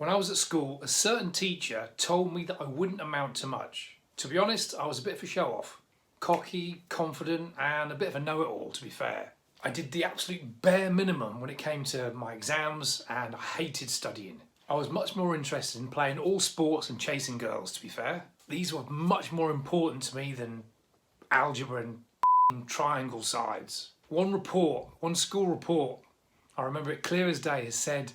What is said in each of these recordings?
When I was at school, a certain teacher told me that I wouldn't amount to much. To be honest, I was a bit of a show-off. Cocky, confident, and a bit of a know-it-all, to be fair. I did the absolute bare minimum when it came to my exams, and I hated studying. I was much more interested in playing all sports and chasing girls, to be fair. These were much more important to me than algebra and triangle sides. One school report, I remember it clear as day, has said,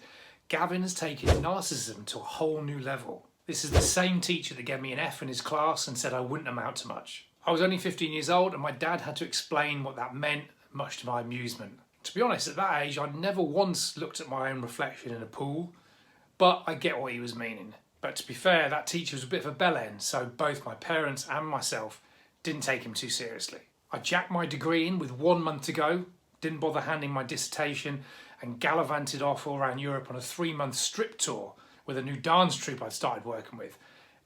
Gavin has taken narcissism to a whole new level. This is the same teacher that gave me an F in his class and said I wouldn't amount to much. I was only 15 years old and my dad had to explain what that meant, much to my amusement. To be honest, at that age, I'd never once looked at my own reflection in a pool, but I get what he was meaning. But to be fair, that teacher was a bit of a bellend, so both my parents and myself didn't take him too seriously. I jacked my degree in with 1 month to go, didn't bother handing my dissertation, and gallivanted off all around Europe on a 3-month strip tour with a new dance troupe I'd started working with.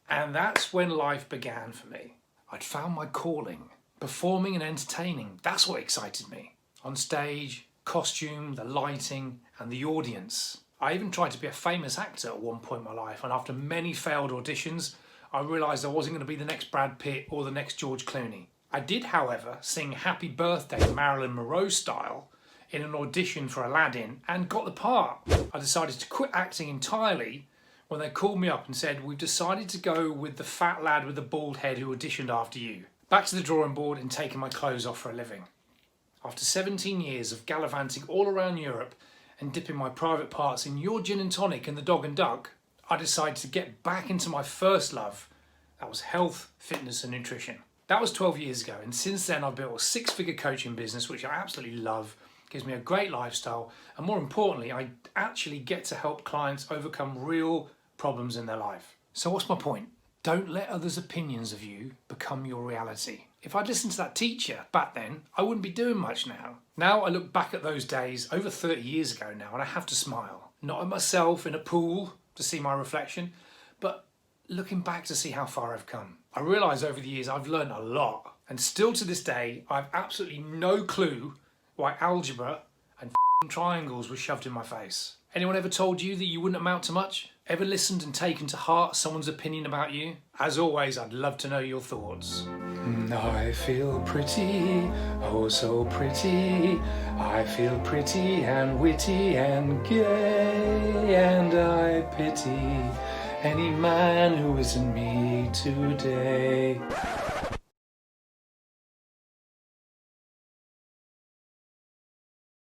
And that's when life began for me. I'd found my calling. Performing and entertaining, that's what excited me. On stage, costume, the lighting, and the audience. I even tried to be a famous actor at one point in my life, and after many failed auditions, I realised I wasn't going to be the next Brad Pitt or the next George Clooney. I did, however, sing Happy Birthday Marilyn Monroe style in an audition for Aladdin and got the part. I decided to quit acting entirely when they called me up and said, we've decided to go with the fat lad with the bald head who auditioned after you. Back to the drawing board and taking my clothes off for a living. After 17 years of gallivanting all around Europe and dipping my private parts in your gin and tonic and the dog and duck, I decided to get back into my first love. That was health, fitness and nutrition. That was 12 years ago, and since then I've built a 6-figure coaching business which I absolutely love, gives me a great lifestyle, and more importantly, I actually get to help clients overcome real problems in their life. So what's my point? Don't let others' opinions of you become your reality. If I'd listened to that teacher back then, I wouldn't be doing much now. Now I look back at those days over 30 years ago now and I have to smile. Not at myself in a pool to see my reflection, but looking back to see how far I've come. I realise over the years I've learned a lot, and still to this day I've absolutely no clue why algebra and triangles were shoved in my face. Anyone ever told you that you wouldn't amount to much? Ever listened and taken to heart someone's opinion about you? As always, I'd love to know your thoughts. I feel pretty, oh so pretty. I feel pretty and witty and gay, and I pity any man who isn't me today.